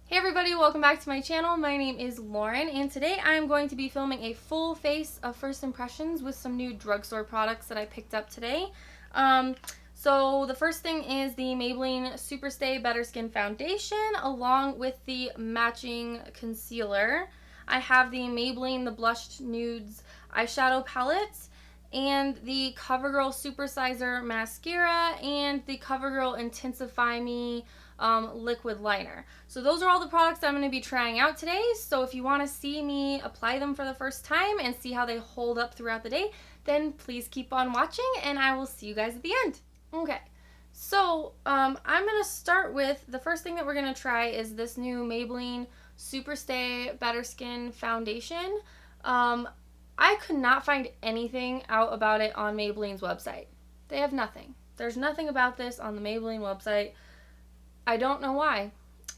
Hey everybody, welcome back to my channel. My name is Lauren, and today I'm going to be filming a full face of first impressions with some new drugstore products that I picked up today. So the first thing is the Maybelline Superstay Better Skin Foundation along with the matching concealer. I have the Maybelline The Blushed Nudes eyeshadow palette and the Covergirl Supersizer mascara and the Covergirl Intensify Me liquid liner. So those are all the products I'm going to be trying out today. So if you want to see me apply them for the first time and see how they hold up throughout the day, then please keep on watching and I will see you guys at the end. Okay, so I'm going to start with the first thing that we're going to try is this new Maybelline Superstay Better Skin Foundation. I could not find anything out about it on Maybelline's website. They have nothing. There's nothing about this on the Maybelline website. I don't know why.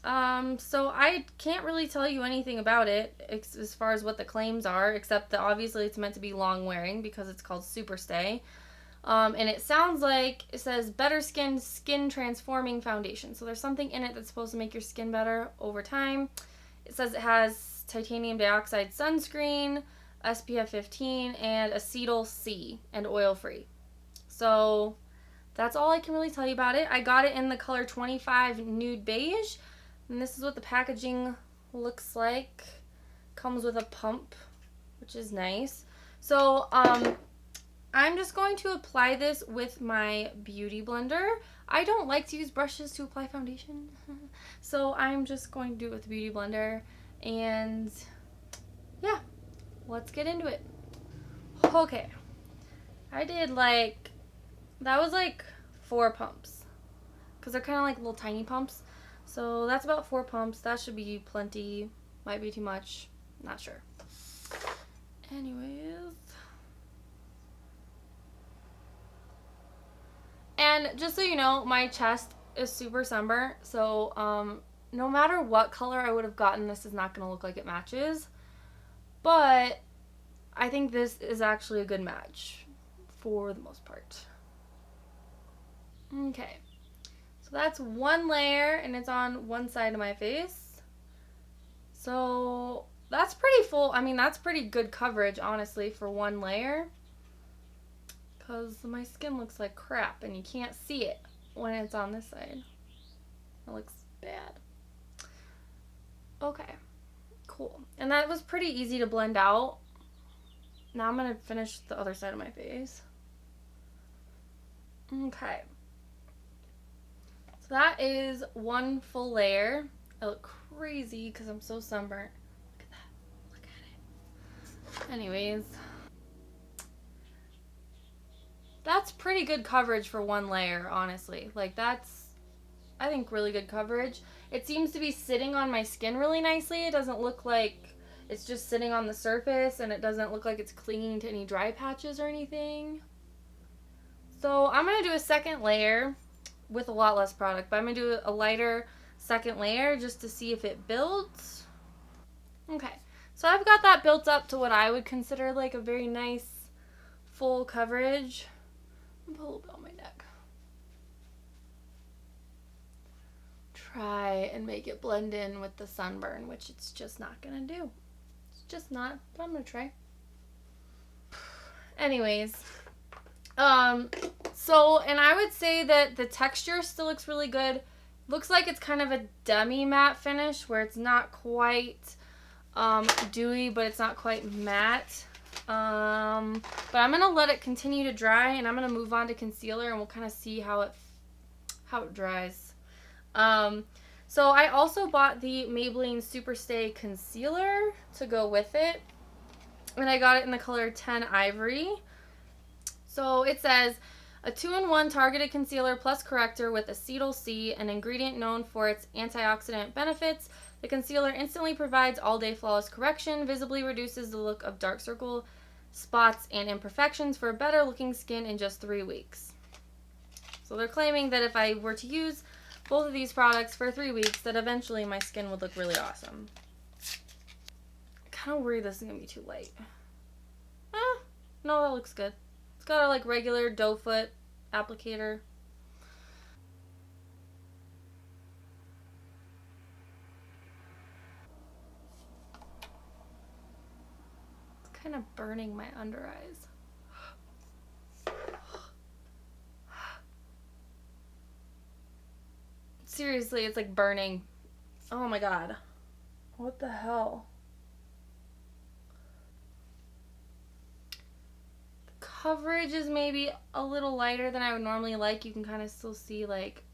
So I can't really tell you anything about it as far as what the claims are, except that obviously it's meant to be long wearing because it's called Superstay. And it sounds like it says Better Skin Transforming Foundation. So there's something in it that's supposed to make your skin better over time. It says it has titanium dioxide sunscreen, SPF 15, and acetyl C, and oil free. So that's all I can really tell you about it. I got it in the color 25 Nude Beige, and this is what the packaging looks like. Comes with a pump, which is nice. So I'm just going to apply this with my beauty blender. I don't like to use brushes to apply foundation, so I'm just going to do it with the beauty blender, and yeah, let's get into it. Okay, I did that was like 4 pumps because they're kind of like little tiny pumps. So that's about 4 pumps. That should be plenty. Might be too much. Not sure. Anyways. And just so you know, my chest is super sunburnt. So no matter what color I would have gotten, this is not going to look like it matches. But I think this is actually a good match for the most part. Okay, so that's one layer and it's on one side of my face. So that's pretty full. I mean, that's pretty good coverage, honestly, for one layer. Because my skin looks like crap and you can't see it when it's on this side. It looks bad. Okay, cool. And that was pretty easy to blend out. Now I'm going to finish the other side of my face. Okay. So that is one full layer. I look crazy because I'm so sunburnt. Look at that. Look at it. Anyways. That's pretty good coverage for one layer, honestly. Like, that's, I think, really good coverage. It seems to be sitting on my skin really nicely. It doesn't look like it's just sitting on the surface, and it doesn't look like it's clinging to any dry patches or anything. So I'm going to do a second layer with a lot less product, but I'm going to do a lighter second layer just to see if it builds. Okay, so I've got that built up to what I would consider like a very nice full coverage. I'll put a little bit on my neck. Try and make it blend in with the sunburn, which it's just not going to do. It's just not, but I'm going to try. Anyways. And I would say that the texture still looks really good. Looks like it's kind of a demi-matte finish where it's not quite dewy, but it's not quite matte. But I'm going to let it continue to dry, and I'm going to move on to concealer, and we'll kind of see how it dries. So I also bought the Maybelline Superstay Concealer to go with it, and I got it in the color 10 Ivory. So it says, a 2-in-1 targeted concealer plus corrector with acetyl C, an ingredient known for its antioxidant benefits. The concealer instantly provides all-day flawless correction, visibly reduces the look of dark circle, spots, and imperfections for better looking skin in just 3 weeks. So they're claiming that if I were to use both of these products for 3 weeks, that eventually my skin would look really awesome. I kind of worry this is going to be too light. No, that looks good. Got a like regular doe foot applicator. kind of burning my under eyes. Seriously, it's like burning. Oh my god. What the hell? Coverage is maybe a little lighter than I would normally like. You can kind of still see like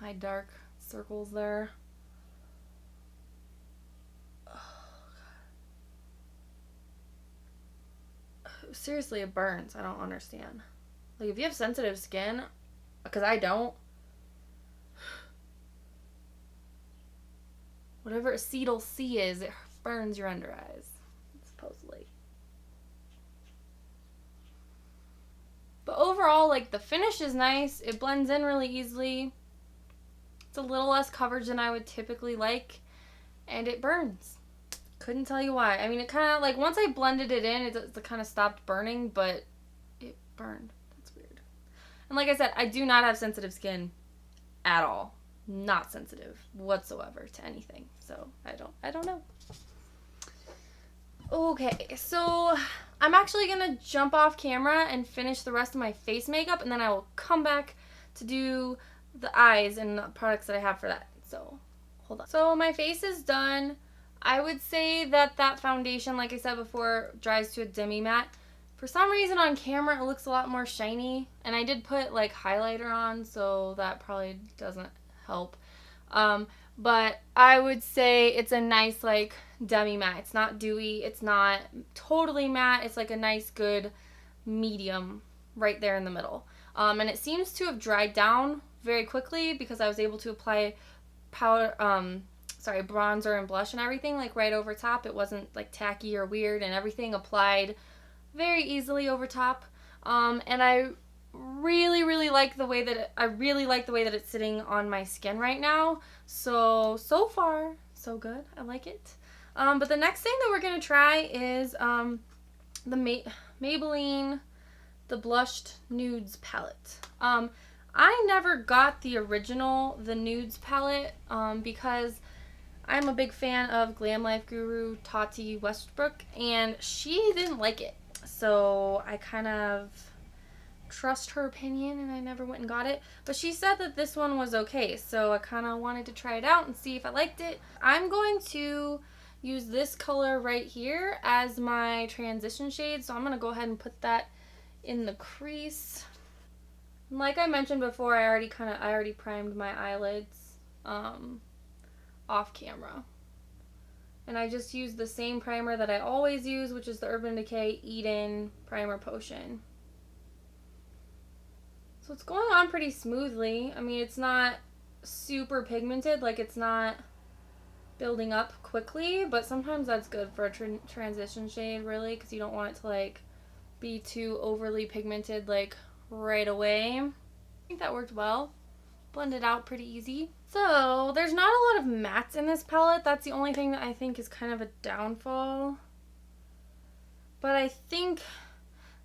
my dark circles there. Oh, God. Seriously, it burns. I don't understand. Like, if you have sensitive skin, because I don't, whatever acetyl C is, it burns your under eyes, supposedly. But overall, like, the finish is nice. It blends in really easily. It's a little less coverage than I would typically like. And it burns. Couldn't tell you why. I mean, it kind of, like, once I blended it in, it kind of stopped burning, but it burned. That's weird. And like I said, I do not have sensitive skin at all. Not sensitive whatsoever to anything. So, I don't know. Okay, so I'm actually going to jump off camera and finish the rest of my face makeup, and then I will come back to do the eyes and the products that I have for that. So, hold on. So, my face is done. I would say that that foundation, like I said before, dries to a demi-matte. For some reason on camera, it looks a lot more shiny, and I did put, like, highlighter on, so that probably doesn't help. But I would say it's a nice, like, demi-matte. It's not dewy. It's not totally matte. It's like a nice, good medium right there in the middle. And it seems to have dried down very quickly because I was able to apply powder, bronzer and blush and everything, like, right over top. It wasn't, like, tacky or weird, and everything applied very easily over top. And I really like the way that it's sitting on my skin right now. So far so good. I like it. But the next thing that we're gonna try is the Maybelline the blushed Nudes palette. I never got the original the Nudes palette because I'm a big fan of Glam Life guru Tati Westbrook, and she didn't like it, so I kind of trust her opinion and I never went and got it. But she said that this one was okay, so I kind of wanted to try it out and see if I liked it. I'm going to use this color right here as my transition shade, so I'm going to go ahead and put that in the crease. And like I mentioned before, I already primed my eyelids off camera. And I just used the same primer that I always use, which is the Urban Decay Eden Primer Potion. So it's going on pretty smoothly. I mean, it's not super pigmented, like it's not building up quickly, but sometimes that's good for a transition shade, really, because you don't want it to, like, be too overly pigmented, like, right away. I think that worked well. Blended out pretty easy. So, there's not a lot of mattes in this palette. That's the only thing that I think is kind of a downfall. But I think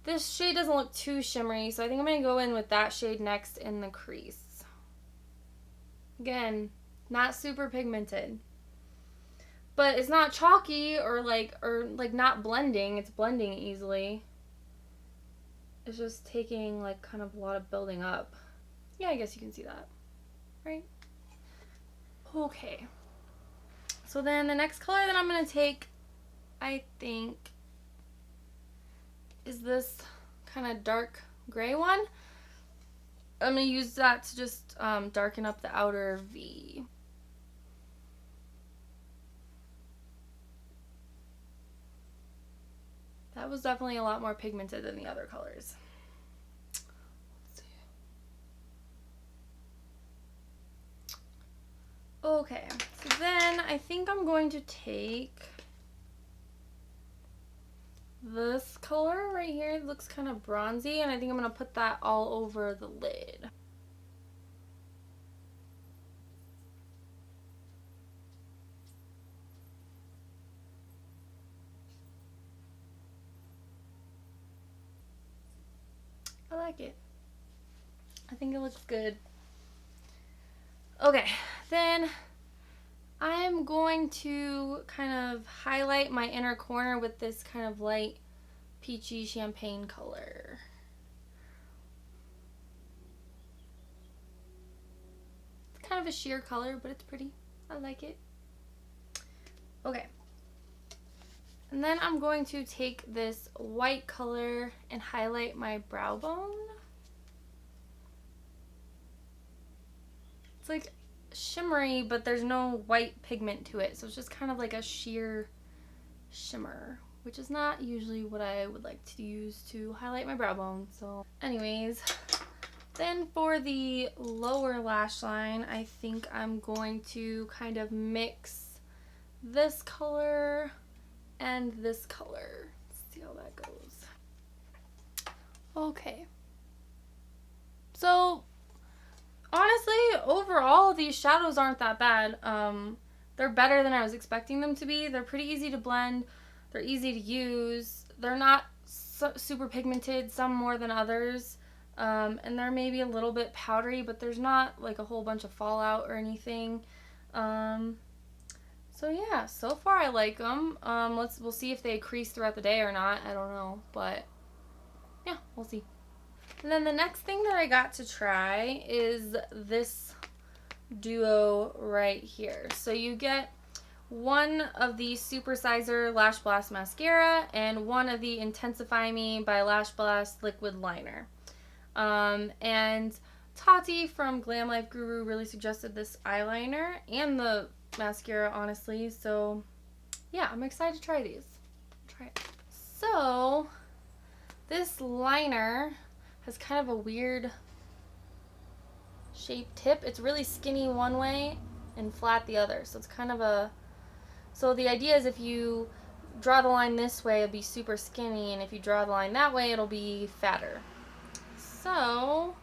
this shade doesn't look too shimmery, so I think I'm going to go in with that shade next in the crease. Again, not super pigmented. But it's not chalky or not blending. It's blending easily. It's just taking, like, kind of a lot of building up. Yeah, I guess you can see that. Right? Okay. So then the next color that I'm going to take, I think, is this kind of dark gray one. I'm going to use that to just darken up the outer V. That was definitely a lot more pigmented than the other colors. Let's see. Okay, so then I think I'm going to take this color right here. It looks kind of bronzy, and I think I'm going to put that all over the lid. I like it. I think it looks good. Okay, then I'm going to kind of highlight my inner corner with this kind of light peachy champagne color. It's kind of a sheer color, but it's pretty. I like it. Okay. And then I'm going to take this white color and highlight my brow bone. It's like shimmery, but there's no white pigment to it. So it's just kind of like a sheer shimmer, which is not usually what I would like to use to highlight my brow bone. So anyways, then for the lower lash line, I think I'm going to kind of mix this color and this color. Let's see how that goes. Okay. So honestly, overall, these shadows aren't that bad. They're better than I was expecting them to be. They're pretty easy to blend. They're easy to use. They're not super pigmented, some more than others. And they're maybe a little bit powdery, but there's not like a whole bunch of fallout or anything. So yeah, so far I like them. We'll see if they crease throughout the day or not. I don't know, but yeah, we'll see. And then the next thing that I got to try is this duo right here. So you get one of the Supersizer LashBlast mascara and one of the Intensify Me by LashBlast liquid liner. And Tati from Glam Life Guru really suggested this eyeliner and the mascara, honestly. So yeah, I'm excited to try these. Try it. So this liner has kind of a weird shaped tip. It's really skinny one way and flat the other. So it's kind of a, so the idea is if you draw the line this way, it'll be super skinny, and if you draw the line that way, it'll be fatter. So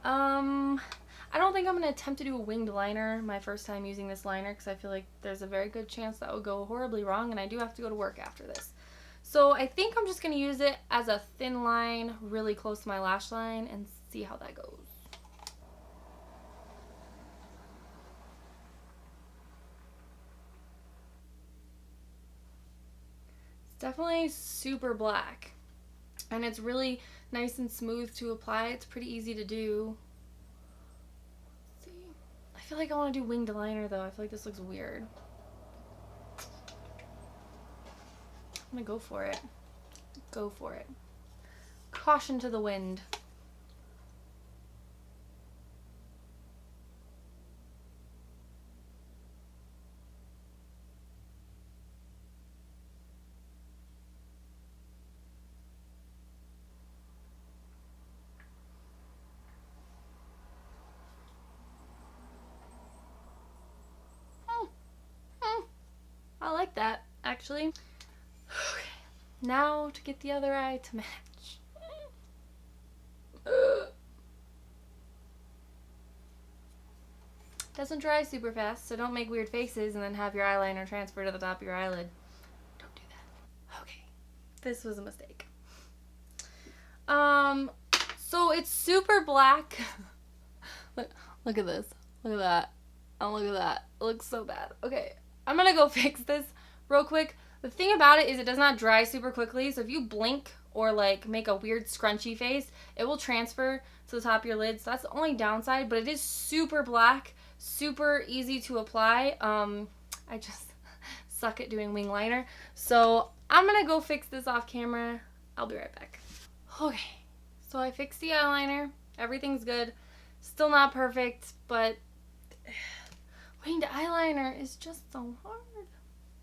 I don't think I'm going to attempt to do a winged liner my first time using this liner, because I feel like there's a very good chance that would go horribly wrong, and I do have to go to work after this. So I think I'm just going to use it as a thin line really close to my lash line and see how that goes. It's definitely super black, and it's really nice and smooth to apply. It's pretty easy to do. Let's see. I feel like I want to do winged liner though. I feel like this looks weird. I'm gonna go for it. Go for it. Caution to the wind. I like that, actually. Okay. Now to get the other eye to match. Doesn't dry super fast, so don't make weird faces and then have your eyeliner transfer to the top of your eyelid. Don't do that. Okay. This was a mistake. So it's super black. Look at this. Look at that. Oh, look at that. It looks so bad. Okay. I'm gonna go fix this real quick. The thing about it is it does not dry super quickly, so if you blink or like make a weird scrunchy face, it will transfer to the top of your lid. So that's the only downside, but it is super black, super easy to apply. I just suck at doing wing liner. So I'm gonna go fix this off camera. I'll be right back. Okay, so I fixed the eyeliner. Everything's good. Still not perfect, but winged eyeliner is just so hard.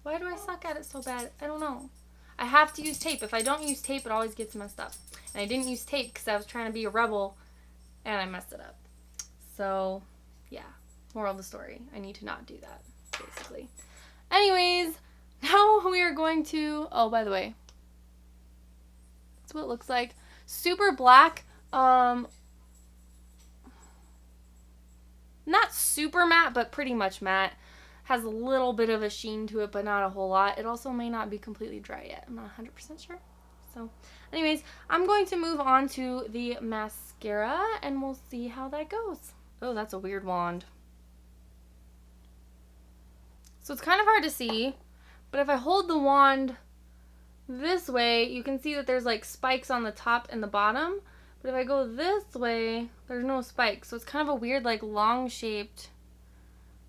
Why do I suck at it so bad? I don't know. I have to use tape. If I don't use tape, it always gets messed up. And I didn't use tape because I was trying to be a rebel and I messed it up. So, yeah. Moral of the story. I need to not do that, basically. Anyways, now we are going to... Oh, by the way. That's what it looks like. Super black. Not super matte, but pretty much matte. Has a little bit of a sheen to it, but not a whole lot. It also may not be completely dry yet. I'm not 100% sure. So, anyways, I'm going to move on to the mascara, and we'll see how that goes. Oh, that's a weird wand. So it's kind of hard to see, but if I hold the wand this way, you can see that there's like spikes on the top and the bottom. But if I go this way, there's no spikes. So it's kind of a weird, like, long-shaped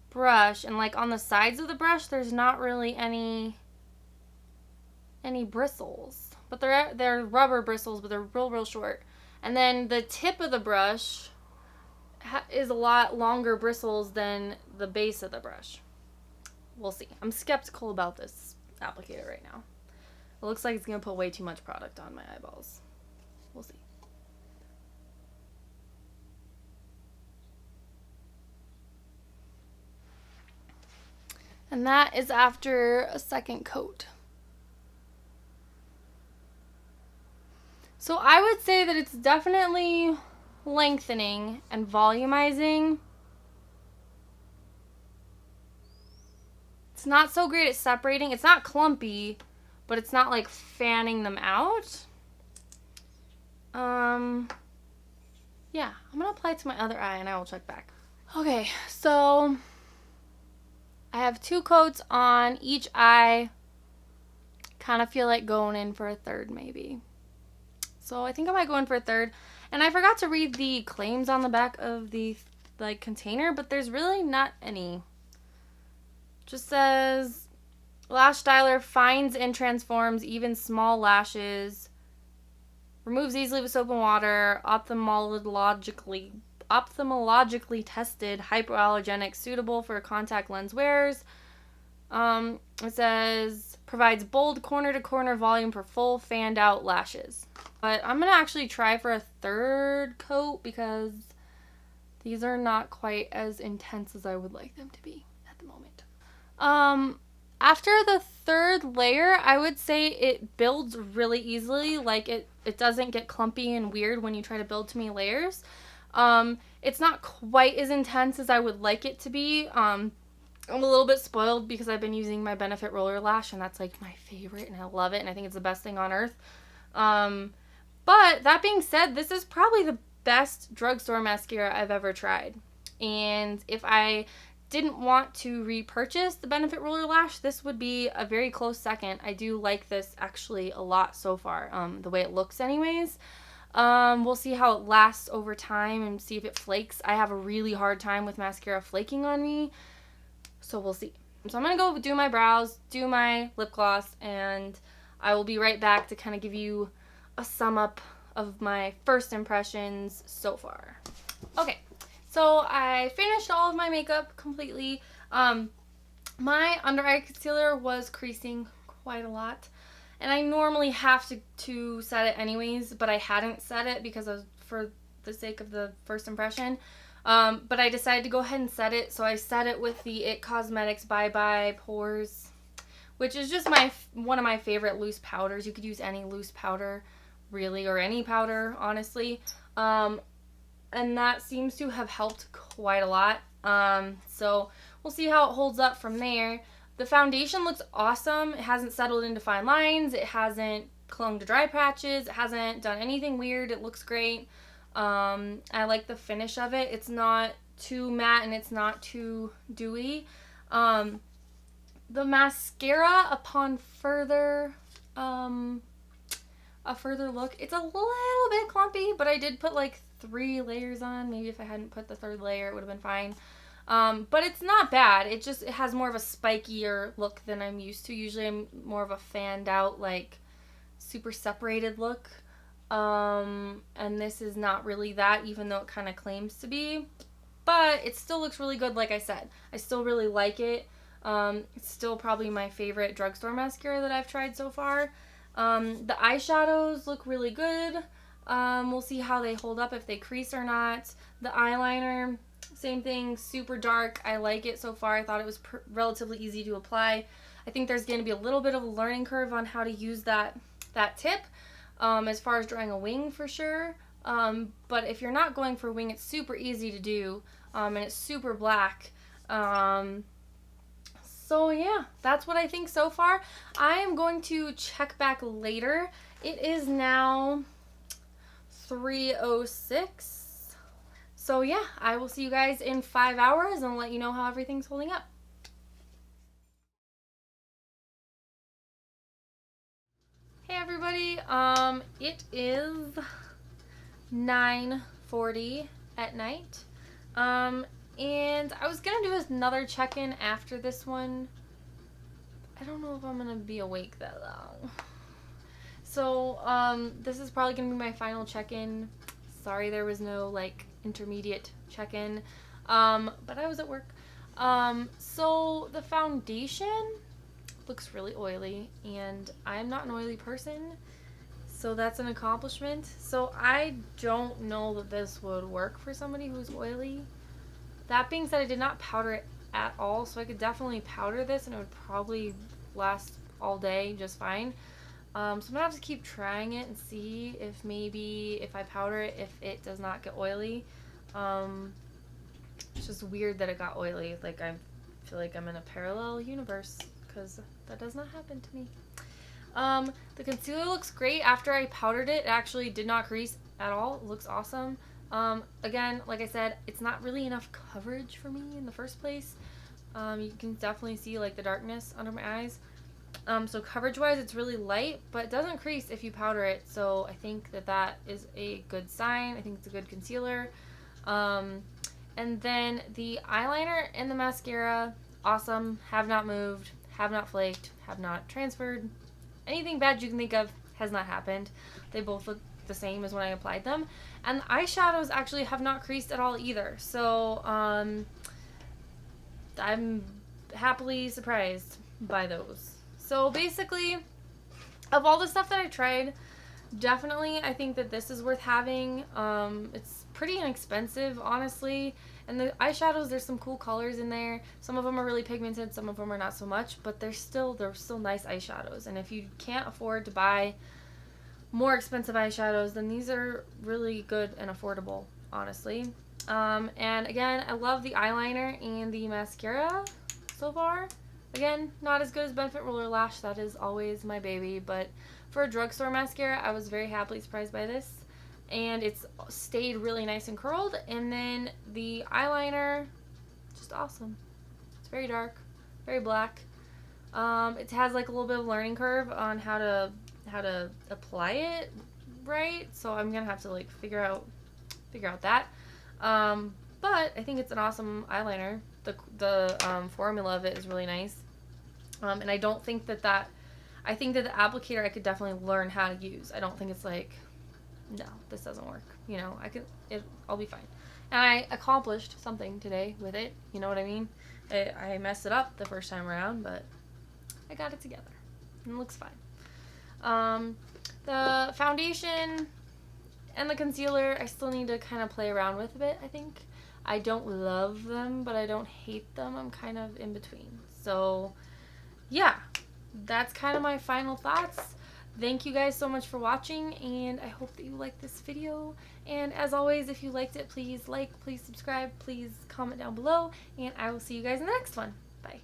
brush. And, like, on the sides of the brush, there's not really any bristles. But they're rubber bristles, but they're real short. And then the tip of the brush is a lot longer bristles than the base of the brush. We'll see. I'm skeptical about this applicator right now. It looks like it's going to put way too much product on my eyeballs. We'll see. And that is after a second coat. So I would say that it's definitely lengthening and volumizing. It's not so great at separating. It's not clumpy, but it's not like fanning them out. Yeah, I'm gonna apply it to my other eye and I will check back. Okay, so I have 2 coats on each eye. Kind of feel like going in for a third maybe. So I think I might go in for a third. And I forgot to read the claims on the back of the container, but there's really not any. Just says lash styler finds and transforms even small lashes. Removes easily with soap and water. Ophthalmologically tested. Hypoallergenic. Suitable for contact lens wearers. It says provides bold corner to corner volume for full fanned out lashes. But I'm going to actually try for a third coat because these are not quite as intense as I would like them to be at the moment. After the third layer, I would say it builds really easily. Like it doesn't get clumpy and weird when you try to build too many layers. It's not quite as intense as I would like it to be. I'm a little bit spoiled because I've been using my Benefit Roller Lash and that's like my favorite and I love it and I think it's the best thing on earth. But that being said, this is probably the best drugstore mascara I've ever tried. And if I didn't want to repurchase the Benefit Roller Lash, this would be a very close second. I do like this actually a lot so far, the way it looks anyways. We'll see how it lasts over time and see if it flakes. I have a really hard time with mascara flaking on me, so we'll see. So I'm going to go do my brows, do my lip gloss, and I will be right back to kind of give you a sum up of my first impressions so far. Okay. So I finished all of my makeup completely. My under eye concealer was creasing quite a lot. And I normally have to set it anyways, but I hadn't set it because for the sake of the first impression. But I decided to go ahead and set it. So I set it with the IT Cosmetics Bye Bye Pores, which is just one of my favorite loose powders. You could use any loose powder, really, or any powder, honestly. And that seems to have helped quite a lot. So we'll see how it holds up from there. The foundation looks awesome. It hasn't settled into fine lines. It hasn't clung to dry patches. It hasn't done anything weird. It looks great. I like the finish of it. It's not too matte and it's not too dewy. The mascara, upon a further look, it's a little bit clumpy, but I did put like 3 layers on. Maybe if I hadn't put the third layer, it would have been fine. But it's not bad. It has more of a spikier look than I'm used to. Usually I'm more of a fanned out, like super separated look. And this is not really that, even though it kind of claims to be. But it still looks really good, like I said. I still really like it. It's still probably my favorite drugstore mascara that I've tried so far. The eyeshadows look really good. We'll see how they hold up, if they crease or not. The eyeliner, same thing, super dark. I like it so far. I thought it was relatively easy to apply. I think there's going to be a little bit of a learning curve on how to use that tip, as far as drawing a wing for sure. But if you're not going for a wing, it's super easy to do, and it's super black. So yeah, that's what I think so far. I am going to check back later. It is now 3:06. So yeah, I will see you guys in 5 hours and let you know how everything's holding up. everybody. It is 9:40 at night. And I was gonna do another check-in after this one. I don't know if I'm gonna be awake that long. So, this is probably gonna be my final check-in. Sorry there was no, like, intermediate check-in. But I was at work. So the foundation looks really oily, and I'm not an oily person, so that's an accomplishment. So I don't know that this would work for somebody who's oily. That being said, I did not powder it at all, so I could definitely powder this and it would probably last all day just fine. So I'm gonna have to keep trying it and see if maybe if I powder it, if it does not get oily. It's just weird that it got oily. Like, I feel like I'm in a parallel universe because that does not happen to me. The concealer looks great. After I powdered it, it actually did not crease at all. It looks awesome. Again, like I said, it's not really enough coverage for me in the first place. You can definitely see, like, the darkness under my eyes. So coverage-wise, it's really light, but it doesn't crease if you powder it. So I think that that is a good sign. I think it's a good concealer. And then the eyeliner and the mascara, awesome. Have not moved, have not flaked, have not transferred. Anything bad you can think of has not happened. They both look the same as when I applied them. And the eyeshadows actually have not creased at all either. So, I'm happily surprised by those. So basically, of all the stuff that I tried, definitely I think that this is worth having. It's pretty inexpensive, honestly. And the eyeshadows, there's some cool colors in there. Some of them are really pigmented, some of them are not so much, but they're still nice eyeshadows. And if you can't afford to buy more expensive eyeshadows, then these are really good and affordable, honestly. And again, I love the eyeliner and the mascara so far. Again, not as good as Benefit Roller Lash. That is always my baby. But for a drugstore mascara, I was very happily surprised by this. And it's stayed really nice and curled. And then the eyeliner, just awesome. It's very dark, very black. It has like a little bit of a learning curve on how to apply it right. So I'm gonna have to like figure out that. But I think it's an awesome eyeliner. The formula of it is really nice. And I don't think I think that the applicator I could definitely learn how to use. I don't think it's like, no, this doesn't work. You know, I'll be fine. And I accomplished something today with it. You know what I mean? I messed it up the first time around, but I got it together. And it looks fine. The foundation and the concealer, I still need to kind of play around with a bit, I think. I don't love them, but I don't hate them. I'm kind of in between. So, yeah, that's kind of my final thoughts. Thank you guys so much for watching, and I hope that you liked this video. And as always, if you liked it, please like, please subscribe, please comment down below, and I will see you guys in the next one. Bye.